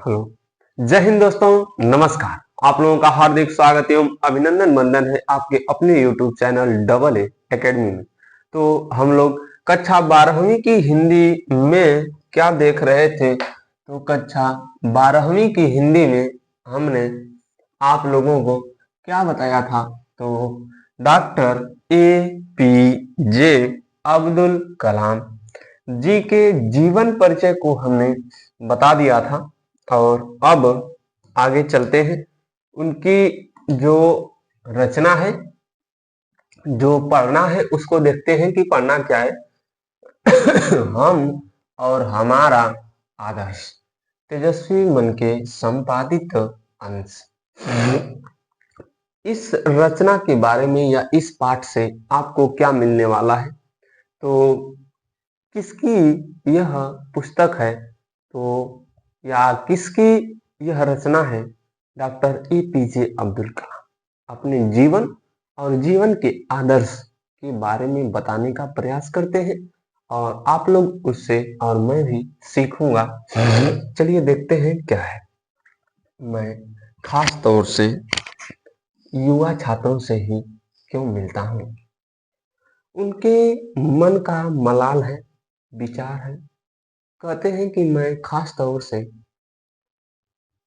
Hello, जय हिंद दोस्तों, नमस्कार। आप लोगों का हार्दिक स्वागत एवं अभिनंदन मंदन है आपके अपने YouTube channel double A academy में। तो हम लोग कक्षा 12वीं की हिंदी में क्या देख रहे थे? तो कक्षा 12वीं की हिंदी में हमने आप लोगों को क्या बताया था? तो डॉक्टर APJ अब्दुल कलाम जी के जीवन परिचय को हमने बता दिया था। और अब आगे चलते हैं। उनकी जो रचना है, जो पढ़ना है, उसको देखते हैं कि पढ़ना क्या है। हम और हमारा आदर्श, तेजस्वी मन के संपादित अंश। इस रचना के बारे में या इस पाठ से आपको क्या मिलने वाला है? तो किसकी यह पुस्तक है? तो या किसकी यह रचना है? डॉक्टर APJ अब्दुल कलाम अपने जीवन और जीवन के आदर्श के बारे में बताने का प्रयास करते हैं और आप लोग उससे और मैं भी सीखूंगा। चलिए देखते हैं क्या है। मैं खास तौर से युवा छात्रों से ही क्यों मिलता हूँ? उनके मन का मलाल है, विचार है। कहते हैं कि मैं खास तौर से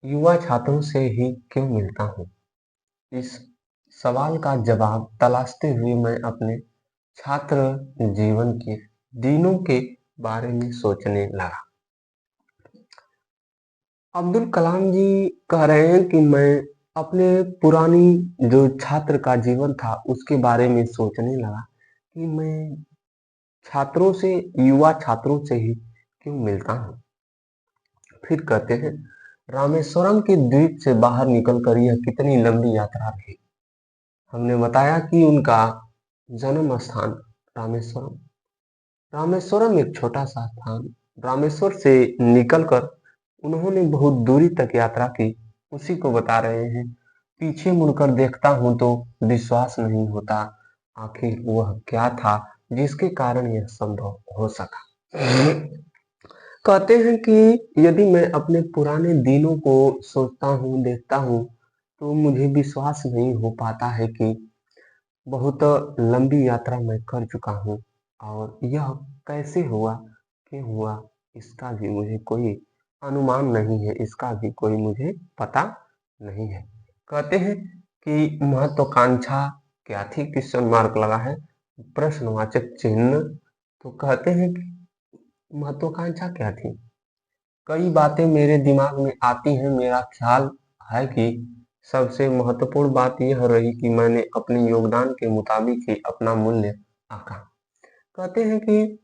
युवा छात्रों से ही क्यों मिलता हूँ? इस सवाल का जवाब तलाशते हुए मैं अपने छात्र जीवन के दिनों के बारे में सोचने लगा। अब्दुल कलाम जी कह रहे हैं कि मैं अपने पुरानी जो छात्र का जीवन था उसके बारे में सोचने लगा कि मैं छात्रों से, युवा छात्रों से ही क्यों मिलता हूँ। फिर कहते हैं, रामेश्वरम के द्वीप से बाहर निकलकर यह कितनी लंबी यात्रा रही। हमने बताया कि उनका जन्म स्थान रामेश्वरम, रामेश्वरम एक छोटा सा स्थान। रामेश्वर से निकलकर उन्होंने बहुत दूरी तक यात्रा की, उसी को बता रहे हैं। पीछे मुड़कर देखता हूं तो विश्वास नहीं होता, आखिर वह क्या था जिसके कारण यह संभव हो सका। कहते हैं कि यदि मैं अपने पुराने दिनों को सोचता हूँ, देखता हूँ, तो मुझे विश्वास नहीं हो पाता है कि बहुत लंबी यात्रा मैं कर चुका हूँ और यह कैसे हुआ, क्यों हुआ, इसका भी मुझे कोई अनुमान नहीं है, इसका भी कोई मुझे पता नहीं है। कहते हैं कि महत्वाकांक्षा क्या थी? क्वेश्चन मार्क लगा है, प्रश्नवाचक चिन्ह। तो कहते हैं कि महत्वाकांक्षा क्या थी? कई बातें मेरे दिमाग में आती हैं। मेरा ख्याल है कि सबसे महत्वपूर्ण बात यह रही कि मैंने अपने योगदान के मुताबिक ही अपना मूल्य आंका। कहते हैं कि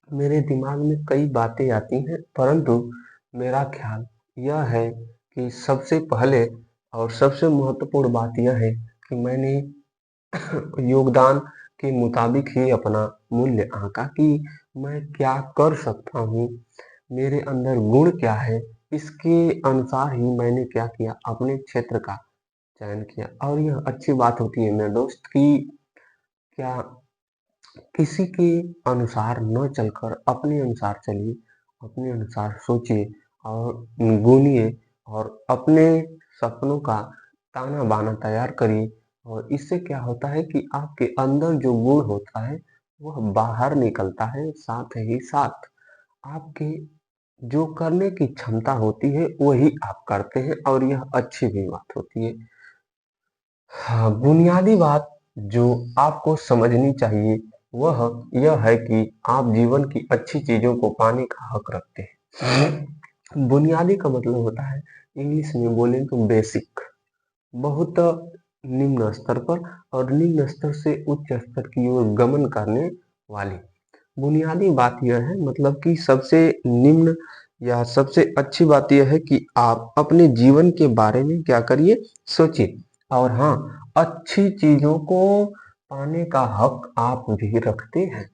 मेरे दिमाग में कई बातें आती हैं, परंतु मेरा ख्याल यह है कि सबसे पहले और सबसे महत्वपूर्ण बात यह है कि मैंने योगदान के मुताबिक ही अपना मूल्य आंका कि मैं क्या कर सकता हूँ, मेरे अंदर गुण क्या है, इसके अनुसार ही मैंने क्या किया, अपने क्षेत्र का चयन किया। और यह अच्छी बात होती है मेरे दोस्त कि क्या किसी के अनुसार न चलकर अपने अनुसार चलिए, अपने अनुसार सोचिए और गुनिए और अपने सपनों का ताना बाना तैयार करिए। और इससे क्या होता है कि आपके अंदर जो गुण होता है वह बाहर निकलता है, साथ ही साथ आपके जो करने की क्षमता होती है वही आप करते हैं और यह अच्छी भी बात होती है। हाँ, बुनियादी बात जो आपको समझनी चाहिए वह यह है कि आप जीवन की अच्छी चीजों को पाने का हक रखते हैं। बुनियादी का मतलब होता है, इंग्लिश में बोलें तो बेसिक, बहुत निम्न स्तर पर और निम्न स्तर से उच्च स्तर की ओर गमन करने वाली बुनियादी बात यह है। मतलब कि सबसे निम्न या सबसे अच्छी बात यह है कि आप अपने जीवन के बारे में क्या करिए, सोचिए। और हाँ, अच्छी चीजों को पाने का हक आप भी रखते हैं।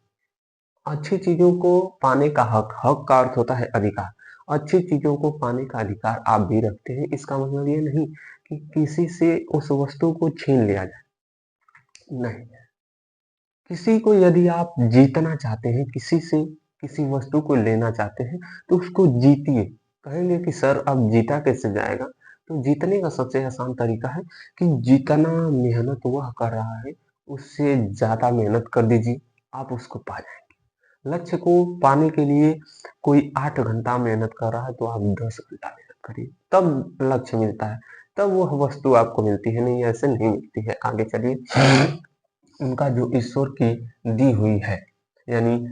अच्छी चीजों को पाने का हक, हक का अर्थ होता है अधिकार। अच्छी चीजों को पाने का अधिकार आप भी रखते हैं। इसका मतलब ये नहीं कि किसी से उस वस्तु को छीन लिया जाए, नहीं। किसी को यदि आप जीतना चाहते हैं, किसी से किसी वस्तु को लेना चाहते हैं तो उसको जीतिए, कहेंगे कि सर अब जीता कैसे जाएगा? तो जीतने का सबसे आसान तरीका है कि जितना मेहनत वह कर रहा है, उससे ज़्यादा मेहनत कर दीजिए, आप उसको पा जाएँगे। लक्ष्य को पाने के लिए कोई 8 घंटा मेहनत कर रहा है, तो आप 10 घंटा मेहनत करिए, तब लक्ष्य मिलता है, तब वह वस्तु आपको मिलती है, नहीं ऐसे नहीं मिलती है। आगे चलिए, उनका जो ईश्वर की दी हुई है, यानी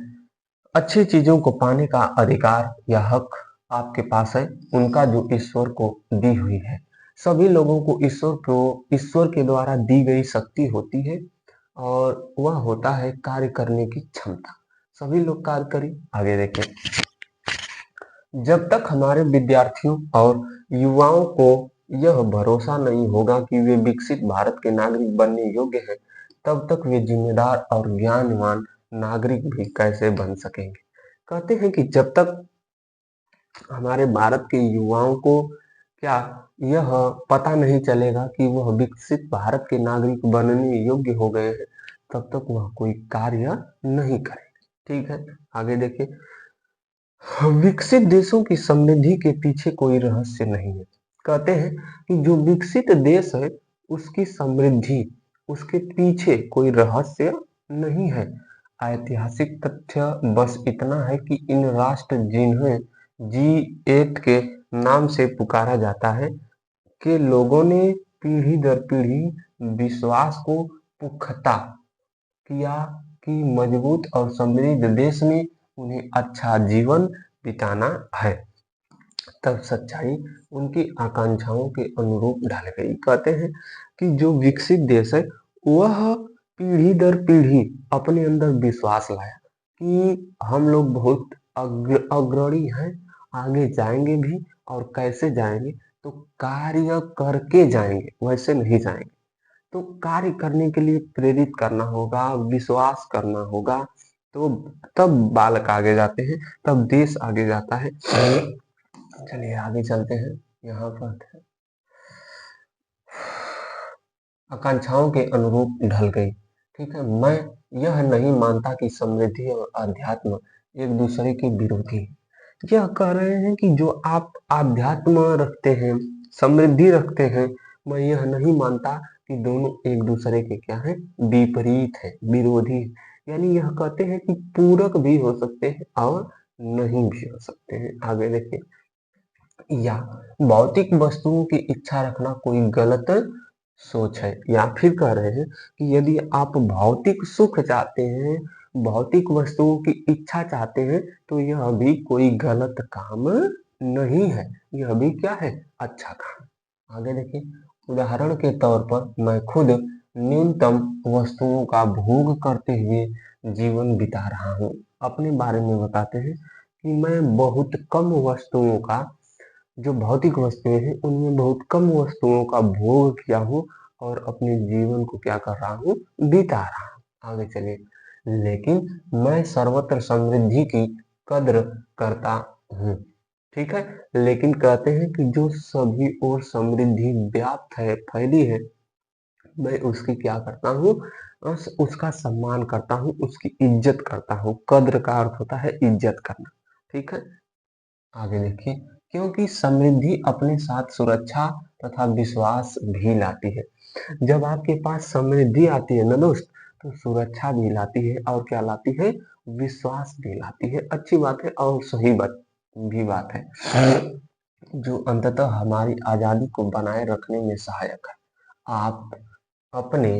अच्छी चीज़ों को पाने का अधिकार या हक आपके पास है, उनका जो ईश्वर को दी हुई है। सभी लोगों को ईश्वर के द्वारा दी गई शक्ति होती है और वह होता है कार्य करने की क्षमता। सभी लोग कार्य करें। आगे देखें, जब तक हमारे विद्यार्थियों और युवाओं को यह भरोसा नहीं होगा कि वे विकसित भारत के नागरिक बनने योग्य हैं, तब तक वे जिम्मेदार और ज्ञानवान नागरिक भी कैसे बन सकेंगे। कहते हैं कि जब तक हमारे भारत के युवाओं को क्या यह पता नहीं चलेगा कि वह विकसित भारत के नागरिक बनने योग्य हो गए हैं, तब तक वह कोई कार्य नहीं करेंगे। ठीक है, आगे देखिए, विकसित देशों की समृद्धि के पीछे कोई रहस्य नहीं है। कहते हैं कि जो विकसित देश है, उसकी समृद्धि, उसके पीछे कोई रहस्य नहीं है। ऐतिहासिक तथ्य बस इतना है कि इन राष्ट्र जिन्हें G8 के नाम से पुकारा जाता है, के लोगों ने पीढ़ी दर पीढ़ी विश्वास को पुख्ता किया कि मजबूत और समृद्ध देश में उन्हें अच्छा जीवन बिताना है। तब सच्चाई उनकी आकांक्षाओं के अनुरूप ढल गई। कहते हैं कि जो विकसित देश है, वह पीढ़ी दर पीढ़ी अपने अंदर विश्वास लाया कि हम लोग बहुत अग्रणी हैं, आगे जाएंगे भी, और कैसे जाएंगे, तो कार्य करके जाएंगे, वैसे नहीं जाएंगे। तो कार्य करने के लिए प्रेरित करना होगा, विश्वास करना होगा, तो तब बालक आगे जाते हैं, तब देश आगे जाता है। चलिए आगे चलते हैं। यहाँ पर आकांक्षाओं के अनुरूप ढल गई। ठीक है, मैं यह नहीं मानता कि समृद्धि और अध्यात्म एक दूसरे के विरोधी हैं। यह कह रहे हैं कि जो आप आध्यात्म रखते हैं, समृद्धि रखते हैं, मैं यह नहीं मानता कि दोनों एक दूसरे के क्या हैं, विपरीत है, विरोधी है। यानी यह कहते हैं कि पूरक भी हो सकते हैं और नहीं भी हो सकते हैं। आगे देखिए, या भौतिक वस्तुओं की इच्छा रखना कोई गलत सोच है, या फिर कह रहे हैं कि यदि आप भौतिक सुख चाहते हैं, भौतिक वस्तुओं की इच्छा चाहते हैं, तो यह भी कोई गलत काम नहीं है, यह भी क्या है, अच्छा काम। आगे देखिए, उदाहरण के तौर पर मैं खुद न्यूनतम वस्तुओं का भोग करते हुए जीवन बिता रहा हूँ। अपने बारे में बताते हैं कि मैं बहुत कम वस्तुओं का, जो भौतिक वस्तुएं हैं, उनमें बहुत कम वस्तुओं का भोग किया हूँ और अपने जीवन को क्या कर रहा हूँ, बिता रहा हूँ। आगे चलिए, लेकिन मैं सर्वत्र समृद्धि की कद्र करता हूँ। ठीक है, लेकिन कहते हैं कि जो सभी ओर समृद्धि व्याप्त है, फैली है, मैं उसकी क्या करता हूँ, उसका सम्मान करता हूँ, उसकी इज्जत करता हूँ। कद्र का अर्थ होता है इज्जत करना। ठीक है, आगे देखिए, क्योंकि समृद्धि अपने साथ सुरक्षा तथा विश्वास भी लाती है। जब आपके पास समृद्धि आती है ना दोस्त, तो सुरक्षा भी लाती है, और क्या लाती है, विश्वास भी लाती है। अच्छी बात है और सही बात भी बात है, जो अंततः हमारी आजादी को बनाए रखने में सहायक है। आप अपने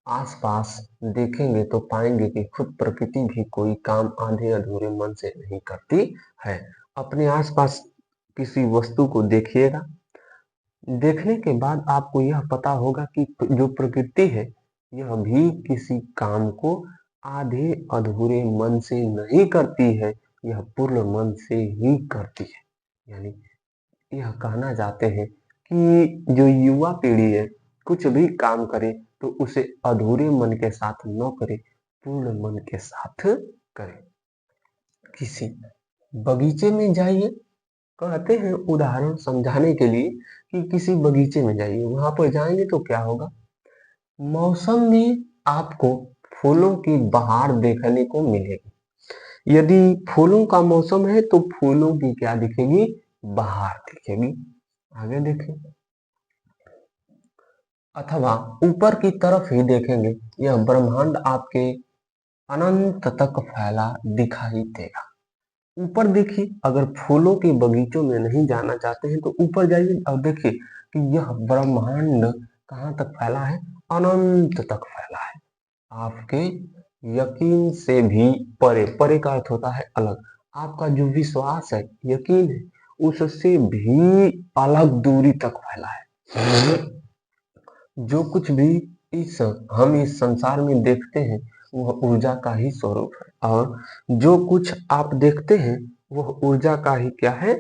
आसपास देखेंगे तो पाएंगे कि खुद प्रकृति भी कोई काम आधे अधूरे मन से नहीं करती है। अपने आसपास किसी वस्तु को देखिएगा, देखने के बाद आपको यह पता होगा कि जो प्रकृति है, यह भी किसी काम को आधे अधूरे मन से नहीं करती है, यह पूर्ण मन से ही करती है। यानी यह कहना चाहते हैं कि जो युवा पीढ़ी है, कुछ भी काम करे तो उसे अधूरे मन के साथ न करे, पूर्ण मन के साथ करे। किसी बगीचे में जाइए, कहते हैं उदाहरण समझाने के लिए कि किसी बगीचे में जाइए, वहां पर जाएंगे तो क्या होगा, मौसम में आपको फूलों की बहार देखने को मिलेगी। यदि फूलों का मौसम है तो फूलों की क्या दिखेगी, बाहर दिखेगी। आगे देखें, अथवा ऊपर की तरफ ही देखेंगे, यह ब्रह्मांड आपके अनंत तक फैला दिखाई देगा। ऊपर देखिए, अगर फूलों के बगीचों में नहीं जाना चाहते हैं तो ऊपर जाइए और देखिए कि यह ब्रह्मांड कहाँ तक फैला है, अनंत तक फैला है। आपके यकीन से भी परे, परे का अर्थ होता है अलग। आपका जो विश्वास है, यकीन है, उससे भी अलग दूरी तक फैला है। जो कुछ भी इस हम इस संसार में देखते हैं वह ऊर्जा का ही स्वरूप है, और जो कुछ आप देखते हैं वह ऊर्जा का ही क्या है,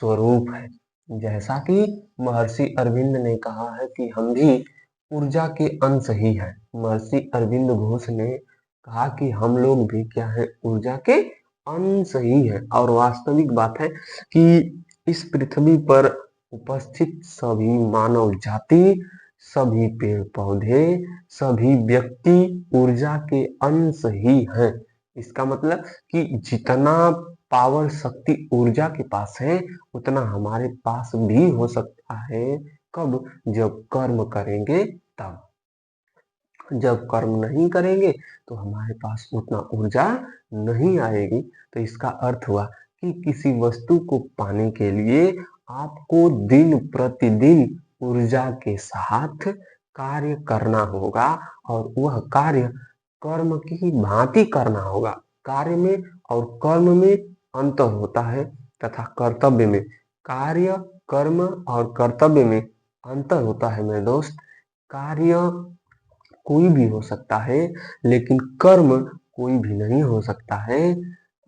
स्वरूप है। जैसा कि महर्षि अरविंद ने कहा है कि हम भी ऊर्जा के अंश ही हैं। महर्षि अरविंद घोष ने कहा कि हम लोग भी क्या है, ऊर्जा के अंश ही हैं। और वास्तविक बात है कि इस पृथ्वी पर उपस्थित सभी मानव जाति, सभी पेड़ पौधे, सभी व्यक्ति ऊर्जा के अंश ही हैं। इसका मतलब कि जितना पावर, शक्ति ऊर्जा के पास है उतना हमारे पास भी हो सकता है। कब? जब कर्म करेंगे तब। जब कर्म नहीं करेंगे तो हमारे पास उतना ऊर्जा नहीं आएगी। तो इसका अर्थ हुआ कि किसी वस्तु को पाने के लिए आपको दिन प्रतिदिन ऊर्जा के साथ कार्य करना होगा, और वह कार्य कर्म की भांति करना होगा। कार्य में और कर्म में अंतर होता है, तथा कर्तव्य में, कार्य, कर्म और कर्तव्य में अंतर होता है मेरे दोस्त। कार्य कोई भी हो सकता है, लेकिन कर्म कोई भी नहीं हो सकता है।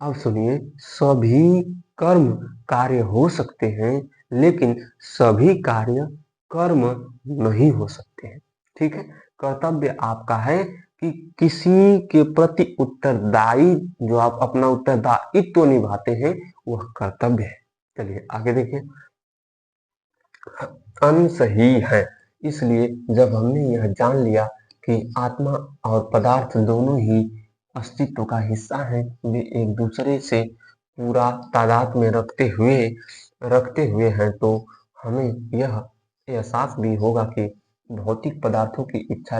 अब सुनिए, सभी कर्म कार्य हो सकते हैं, लेकिन सभी कार्य कर्म नहीं हो सकते हैं। ठीक है, कर्तव्य आपका है कि किसी के प्रति उत्तरदायी, जो आप अपना उत्तरदायित्व निभाते हैं, वह कर्तव्य है। चलिए आगे देखिए, अंश ही है। इसलिए जब हमने यह जान लिया कि आत्मा और पदार्थ दोनों ही अस्तित्व का हिस्सा हैं, वे एक दूसरे से पूरा तादाद में रखते हुए हैं, तो हमें यह एहसास भी होगा कि भौतिक पदार्थों की इच्छा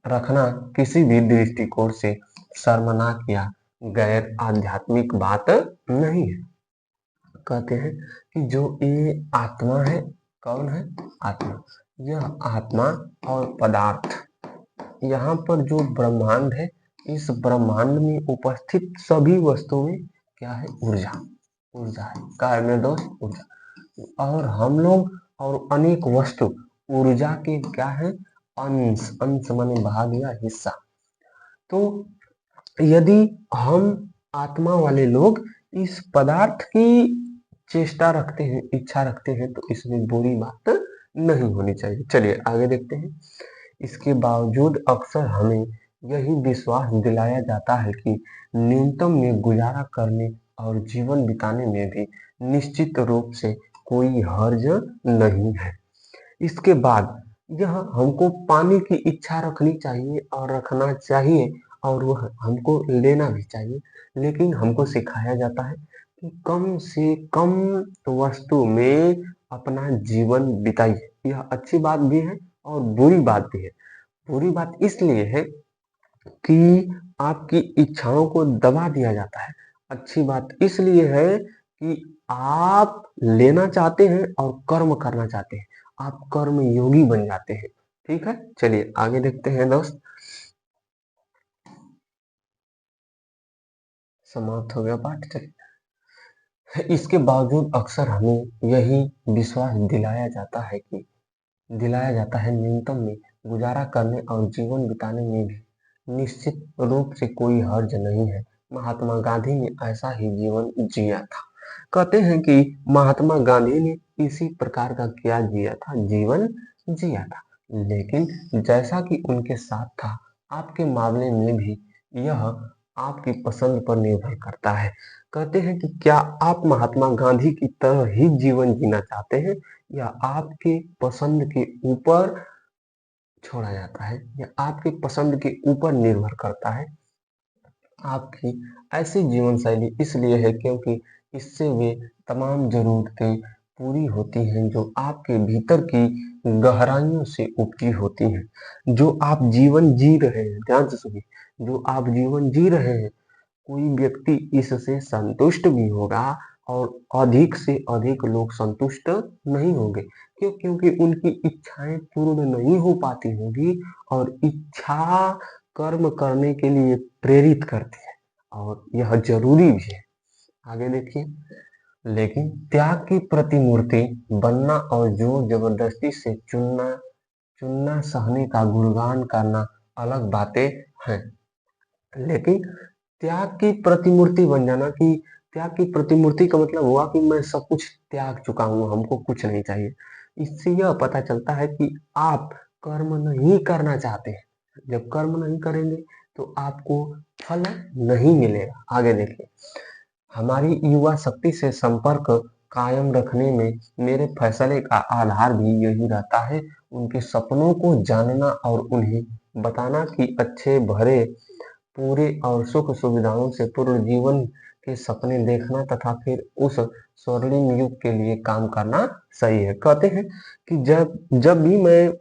रखना किसी भी दृष्टिकोण से शर्मनाक या गैर आध्यात्मिक बात नहीं है। कहते हैं कि जो ये आत्मा है, कौन है? आत्मा। यह आत्मा और पदार्थ, यहाँ पर जो ब्रह्मांड है, इस ब्रह्मांड में उपस्थित सभी वस्तुओं में क्या है? ऊर्जा। ऊर्जा है। क्या है मेरे दोस्त? ऊर्जा। और हम लोग और अनेक वस्तु ऊर्जा के क्या है? अंश। अंश माने भाग या हिस्सा। तो यदि हम आत्मा वाले लोग इस पदार्थ की चेष्टा रखते हैं, इच्छा रखते हैं, तो इसमें बुरी बात नहीं होनी चाहिए। चलिए आगे देखते हैं। इसके बावजूद अक्सर हमें यही विश्वास दिलाया जाता है कि न्यूनतम में गुजारा करने और जीवन बिताने में भी निश्चित रूप से कोई हर्ज नहीं है। इसके बाद यह हमको पाने की इच्छा रखनी चाहिए और रखना चाहिए, और वह हमको लेना भी चाहिए। लेकिन हमको सिखाया जाता है कि कम से कम वस्तु में अपना जीवन बिताइए। यह अच्छी बात भी है और बुरी बात भी है। बुरी बात इसलिए है कि आपकी इच्छाओं को दबा दिया जाता है। अच्छी बात इसलिए है कि आप लेना चाहते हैं और कर्म करना चाहते हैं। आप कर्म योगी बन जाते हैं। ठीक है, चलिए आगे देखते हैं दोस्त। समाप्त हो गया पाठ। चलिए, इसके बावजूद अक्सर हमें यही विश्वास दिलाया जाता है न्यूनतम में गुजारा करने और जीवन बिताने में भी निश्चित रूप से कोई हर्ज नहीं है। महात्मा गांधी ने ऐसा ही जीवन जिया था। कहते हैं कि महात्मा गांधी ने इसी प्रकार का क्या जिया था? जीवन जिया था। लेकिन जैसा कि उनके साथ था, आपके मामले में भी यह आपकी पसंद पर निर्भर करता है। कहते हैं कि क्या आप महात्मा गांधी की तरह ही जीवन जीना चाहते हैं, या आपके पसंद के ऊपर छोड़ा जाता है, या आपके पसंद के ऊपर निर्भर करता है। आपकी ऐसी जीवन शैली इसलिए है क्योंकि इससे वे तमाम ज़रूरतें पूरी होती हैं जो आपके भीतर की गहराइयों से उपजी होती हैं। जो आप जीवन जी रहे हैं, ध्यान से सुनिए, जो आप जीवन जी रहे हैं, कोई व्यक्ति इससे संतुष्ट भी होगा और अधिक से अधिक लोग संतुष्ट नहीं होंगे। क्यों? क्योंकि उनकी इच्छाएँ पूर्ण नहीं हो पाती होंगी और इच्छा कर्म करने के लिए प्रेरित करती है और यह ज़रूरी भी है। आगे देखिए, लेकिन त्याग की प्रतिमूर्ति बनना और ज़ोर ज़बरदस्ती से चुनना सहने का गुणगान करना अलग बातें हैं। लेकिन त्याग की प्रतिमूर्ति बन जाना, कि त्याग की प्रतिमूर्ति का मतलब हुआ कि मैं सब कुछ त्याग चुका हूँ, हमको कुछ नहीं चाहिए। इससे यह पता चलता है कि आप कर्म नहीं करना चाहते हैं। जब कर्म नहीं करेंगे तो आपको फल नहीं मिलेगा। आगे देखिए, हमारी युवा शक्ति से संपर्क कायम रखने में मेरे फैसले का आधार भी यही रहता है। उनके सपनों को जानना और उन्हें बताना कि अच्छे भरे पूरे और सुख सुविधाओं से पूर्ण जीवन के सपने देखना तथा फिर उस स्वर्णिम युग के लिए काम करना सही है। कहते हैं कि जब जब भी मैं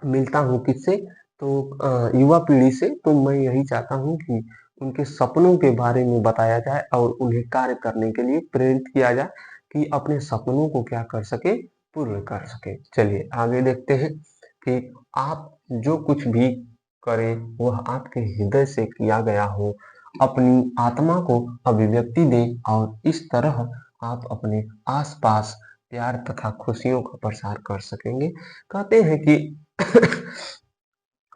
मिलता हूँ किससे, तो युवा पीढ़ी से, तो मैं यही चाहता हूँ कि उनके सपनों के बारे में बताया जाए और उन्हें कार्य करने के लिए प्रेरित किया जाए कि अपने सपनों को क्या कर सके, पूर्ण कर सके। चलिए आगे देखते हैं कि आप जो कुछ भी करें वह आपके हृदय से किया गया हो। अपनी आत्मा को अभिव्यक्ति दें और इस तरह आप अपने आसपास प्यार तथा खुशियों का प्रसार कर सकेंगे। कहते हैं कि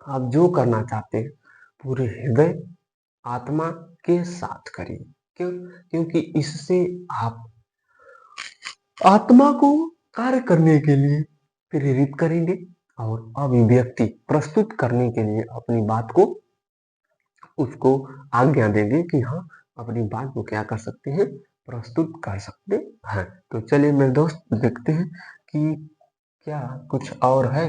आप जो करना चाहते हैं पूरे हृदय आत्मा के साथ करिए। क्यों? क्योंकि इससे आप आत्मा को कार्य करने के लिए प्रेरित करेंगे और अभिव्यक्ति प्रस्तुत करने के लिए अपनी बात को उसको आज्ञा देंगे कि हाँ, अपनी बात को क्या कर सकते हैं, प्रस्तुत कर सकते हैं। तो चलिए मेरे दोस्त, देखते हैं कि क्या कुछ और है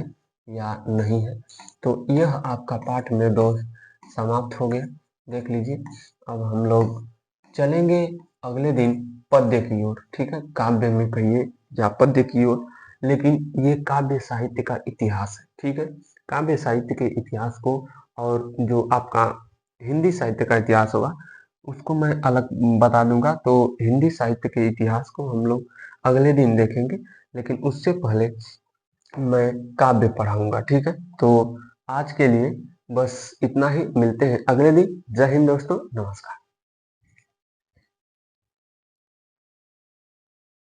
या नहीं है। तो यह आपका पाठ मेरे दोस्त समाप्त हो गया। देख लीजिए, अब हम लोग चलेंगे अगले दिन पद्य की ओर। ठीक है, काव्य में कहिए या पद्य की ओर, लेकिन ये काव्य साहित्य का इतिहास है। ठीक है, काव्य साहित्य के इतिहास को और जो आपका हिंदी साहित्य का इतिहास होगा उसको मैं अलग बता दूंगा। तो हिंदी साहित्य के इतिहास को हम लोग अगले दिन देखेंगे, लेकिन उससे पहले मैं काव्य पढ़ाऊंगा। ठीक है, तो आज के लिए बस इतना ही। मिलते हैं अगले दिन। जय हिंद दोस्तों, नमस्कार।